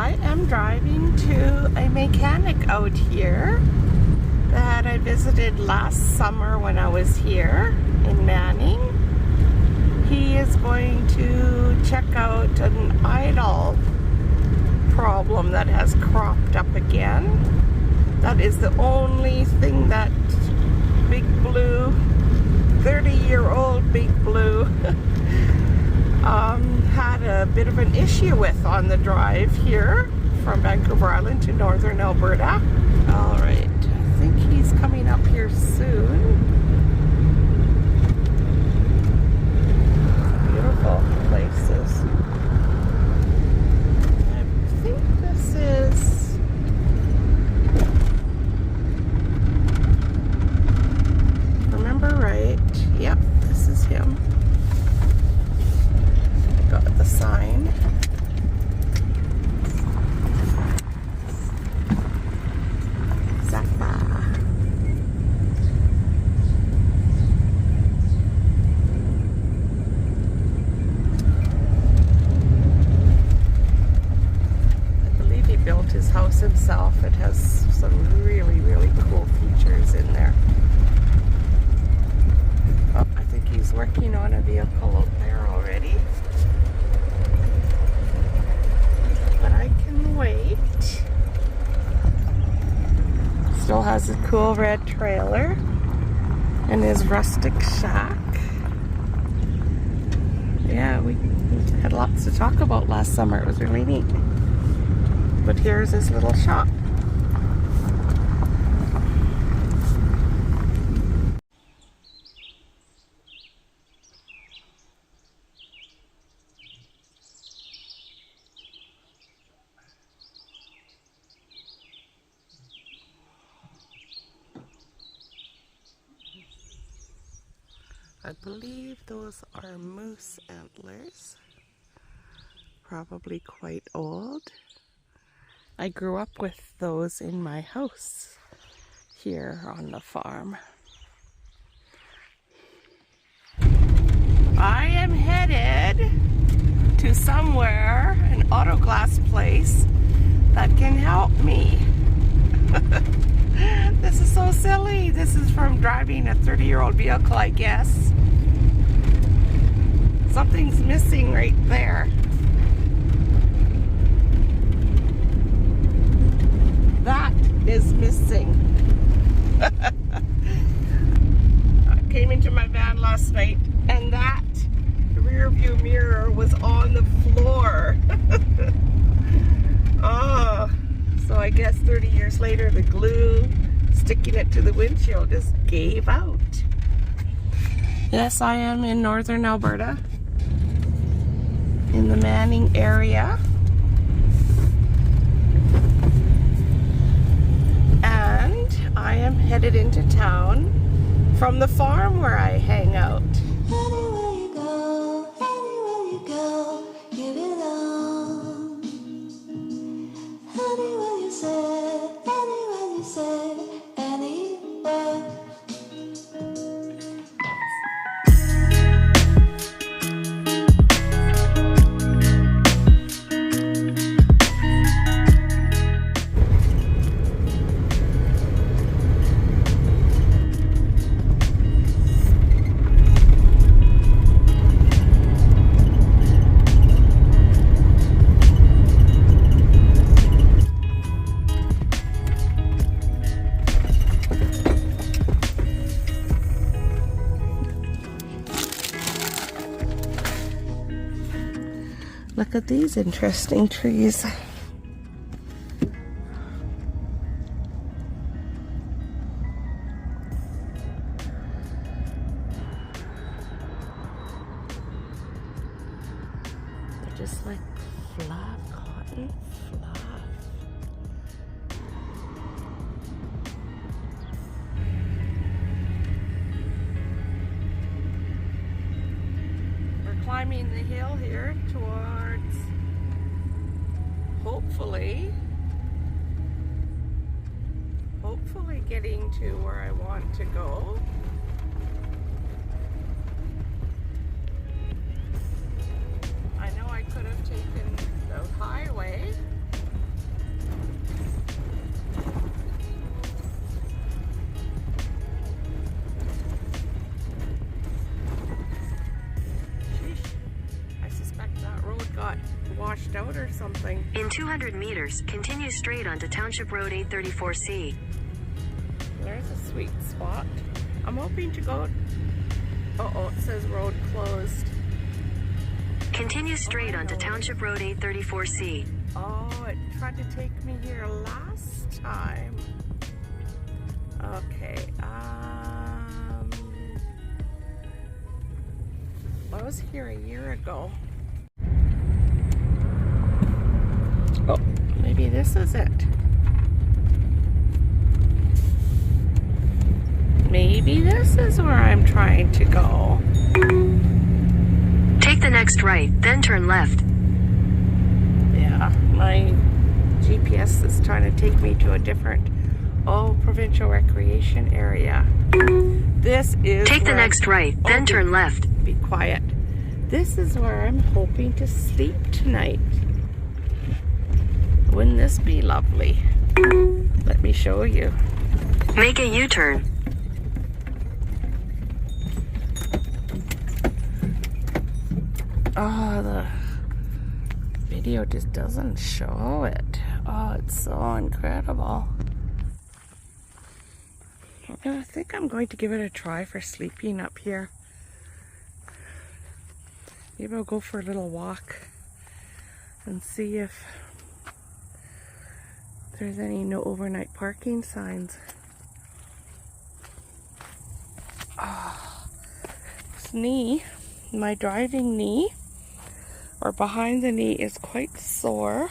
I am driving to a mechanic out here that I visited last summer when I was here in Manning. He is going to check out an idle problem that has cropped up again. That is the only thing that Big Blue, 30-year-old Big Blue, had a bit of an issue with on the drive here from Vancouver Island to northern Alberta. Alright, I think he's coming up here soon. Beautiful places. I think this is... remember right? Yep, this is him. Got the sign. Zappa. I believe he built his house himself. It has some really, really cool features in there. Oh, I think he's working on a vehicle out there already. But I can wait. Still has a cool red trailer and his rustic shack. Yeah, we had lots to talk about last summer. It was really neat. But here's his little shop. I believe those are moose antlers, probably quite old. I grew up with those in my house here on the farm. I am headed to somewhere, an auto glass place that can help me. This is so silly. This is from driving a 30-year-old vehicle, I guess. Something's missing right there. That is missing. I came into my van last night and that rear view mirror was on the floor. Oh. So I guess 30 years later, the glue sticking it to the windshield just gave out. Yes, I am in northern Alberta, in the Manning area. And I am headed into town from the farm where I hang out. Anywhere you go, you belong. Anywhere you say, anywhere. Look at these interesting trees. They're just like fluff, cotton fluff. We're climbing the hill here towards, hopefully getting to where I want to go. I know I could have taken the highway washed out or something. In 200 meters, continue straight onto Township Road 834C. There's a sweet spot. I'm hoping to go... Uh-oh, it says road closed. Continue straight onto Township Road 834C. Oh, it tried to take me here last time. Okay, I was here a year ago. Oh, maybe this is it. Maybe this is where I'm trying to go. Take the next right, then turn left. Yeah, my GPS is trying to take me to a different, provincial recreation area. This is Take the next right, then turn left. Be quiet. This is where I'm hoping to sleep tonight. Wouldn't this be lovely? Let me show you. Make a U-turn. Oh, the video just doesn't show it. Oh, it's so incredible. I think I'm going to give it a try for sleeping up here. Maybe I'll go for a little walk and see if there's any no overnight parking signs. Oh, this knee, my driving knee, or behind the knee, is quite sore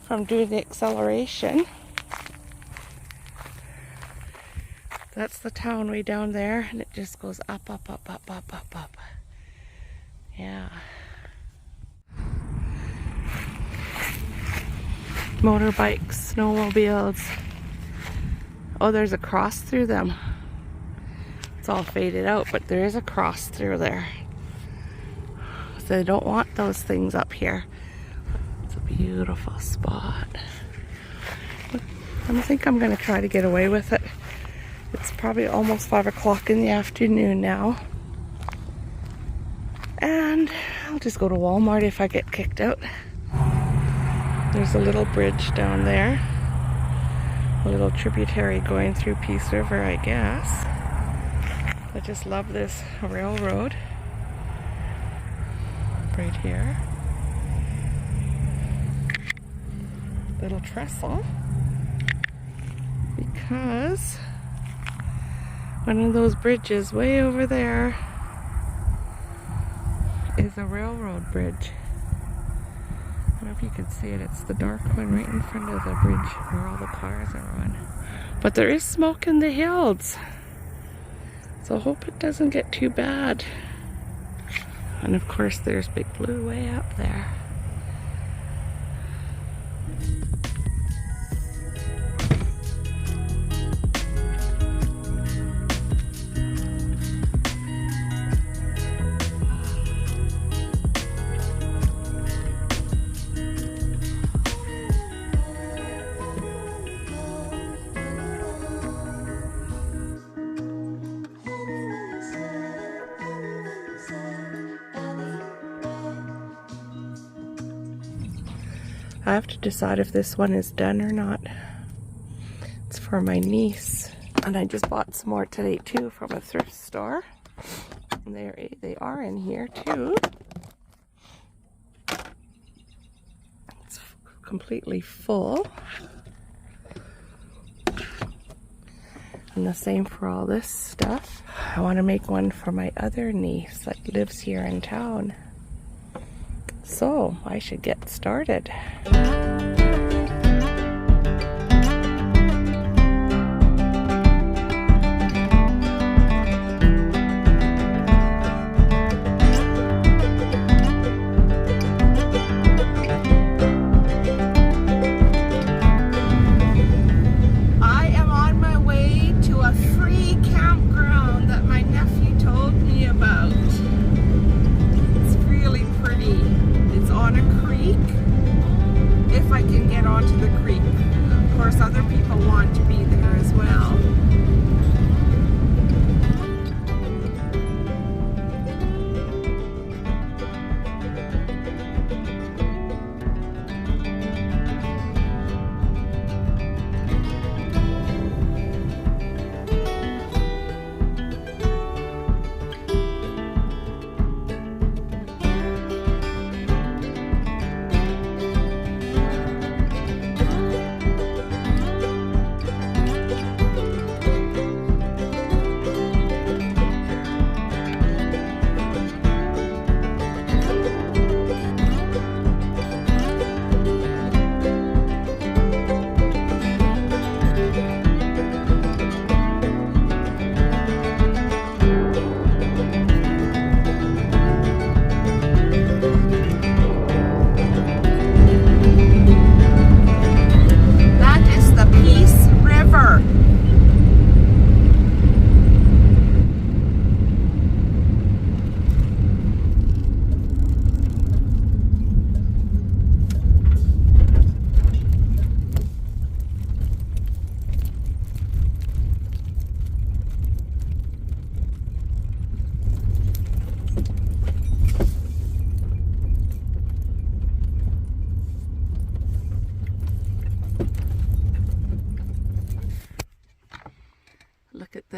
from doing the acceleration. That's the town way down there, and it just goes up, up, up, up, up, up, up. Yeah. Motorbikes, snowmobiles. Oh, there's a cross through them. It's all faded out, but there is a cross through there. So they don't want those things up here. It's a beautiful spot. I think I'm going to try to get away with it. It's probably almost 5 o'clock in the afternoon now. And I'll just go to Walmart if I get kicked out. There's a little bridge down there. A little tributary going through Peace River, I guess. I just love this railroad. Right here. Little trestle. Because one of those bridges way over there is a railroad bridge. I don't know if you can see it. It's the dark one right in front of the bridge where all the cars are on. But there is smoke in the hills. So I hope it doesn't get too bad. And of course there's Big Blue way up there. I have to decide if this one is done or not. It's for my niece. And I just bought some more today too from a thrift store. And they are in here too. It's completely full. And the same for all this stuff. I want to make one for my other niece that lives here in town. So I should get started.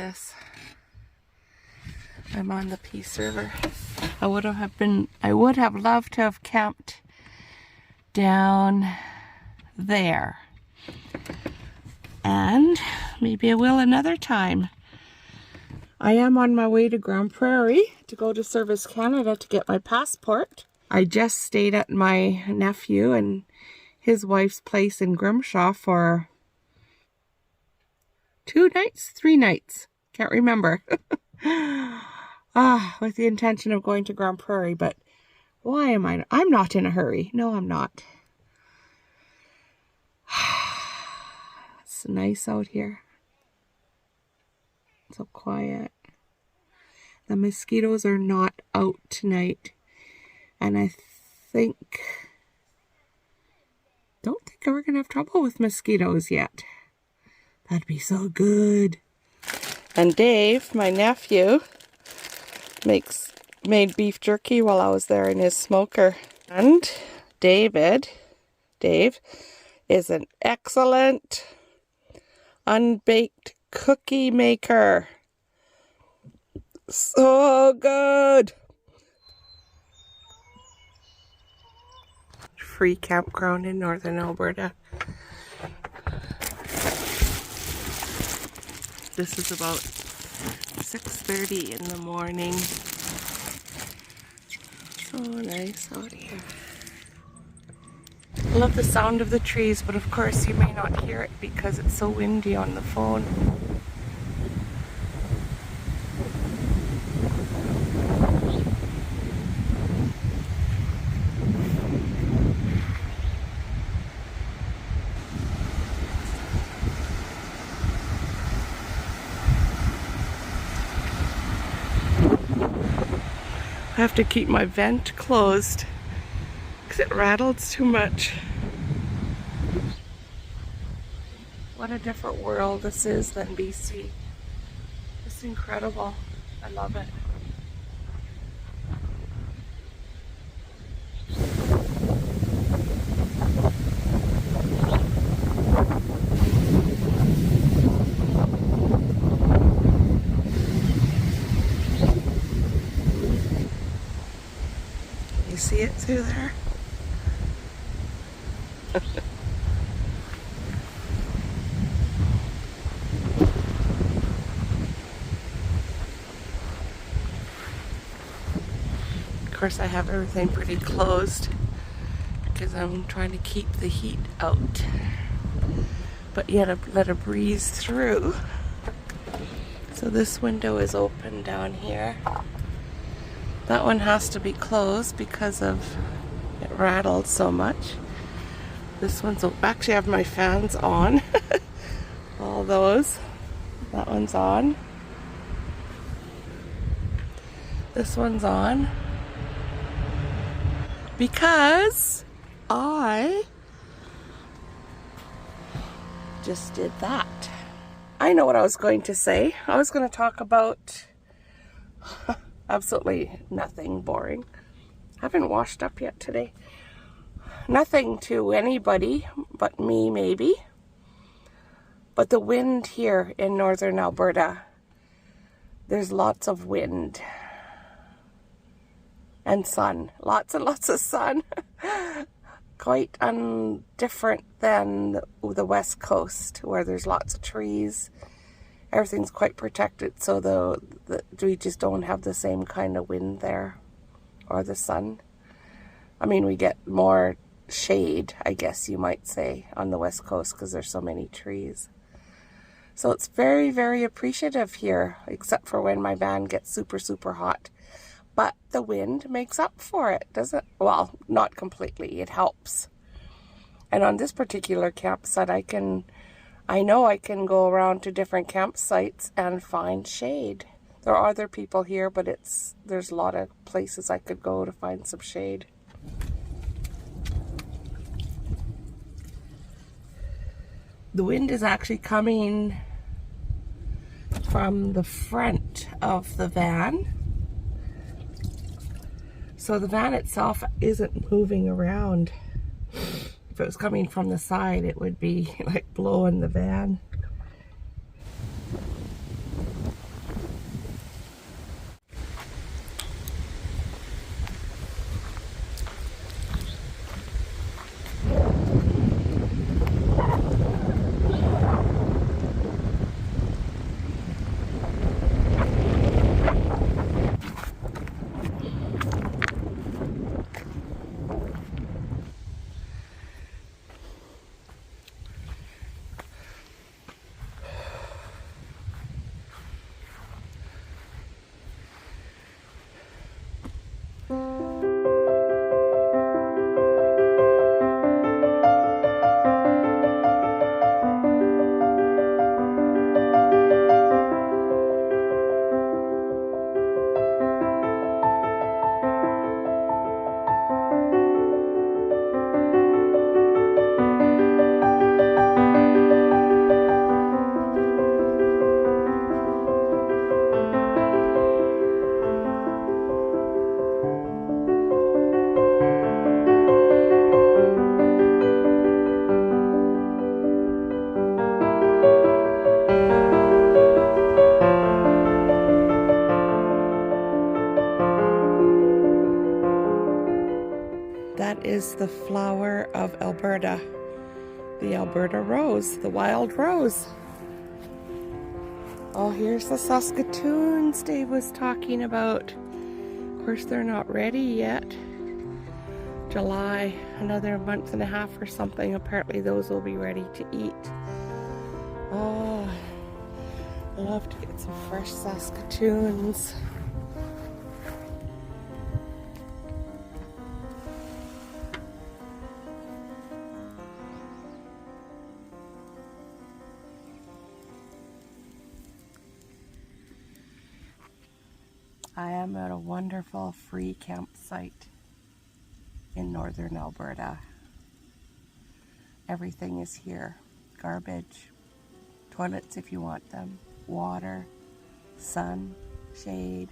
this. I'm on the Peace River. I would have loved to have camped down there. And maybe I will another time. I am on my way to Grand Prairie to go to Service Canada to get my passport. I just stayed at my nephew and his wife's place in Grimshaw for 2 nights, 3 nights. Can't remember. With the intention of going to Grand Prairie, but why am I? I'm not in a hurry. No, I'm not. It's nice out here. So quiet. The mosquitoes are not out tonight. And I don't think we're going to have trouble with mosquitoes yet. That'd be so good. And Dave, my nephew, made beef jerky while I was there in his smoker. And Dave is an excellent unbaked cookie maker. So good. Free campground in northern Alberta. This is about 6:30 in the morning. So nice out here. I love the sound of the trees, but of course you may not hear it because it's so windy on the phone. I have to keep my vent closed because it rattles too much. What a different world this is than BC. It's incredible. I love it. See it through there? Of course I have everything pretty closed because I'm trying to keep the heat out, but yet let a breeze through. So this window is open down here. That one has to be closed because of it rattled so much. This one's actually I have my fans on. All those. That one's on. This one's on. Because I just did that. I know what I was going to say. I was going to talk about absolutely nothing, boring. Haven't washed up yet today. Nothing to anybody but me, maybe. But the wind here in northern Alberta, there's lots of wind. And sun. Lots and lots of sun. Quite different than the west coast, where there's lots of trees. Everything's quite protected, so we just don't have the same kind of wind there, or the sun. I mean, we get more shade, I guess you might say, on the west coast because there's so many trees. So it's very, very appreciative here, except for when my van gets super, super hot. But the wind makes up for it, doesn't? Well, not completely. It helps. And on this particular campsite, I know I can go around to different campsites and find shade. There are other people here, but there's a lot of places I could go to find some shade. The wind is actually coming from the front of the van. So the van itself isn't moving around. If it was coming from the side, it would be like blowing the van. That is the flower of Alberta. The Alberta rose, the wild rose. Oh, here's the Saskatoons Dave was talking about. Of course, they're not ready yet. July, another month and a half or something. Apparently those will be ready to eat. Oh, I love to get some fresh Saskatoons. I am at a wonderful free campsite in northern Alberta. Everything is here. Garbage, toilets if you want them, water, sun, shade,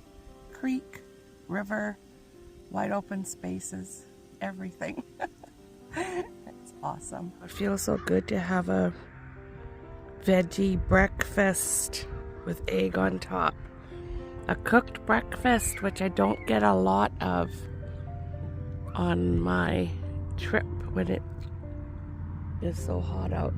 creek, river, wide open spaces, everything. It's awesome. It feels so good to have a veggie breakfast with egg on top. A cooked breakfast, which I don't get a lot of on my trip when it is so hot out.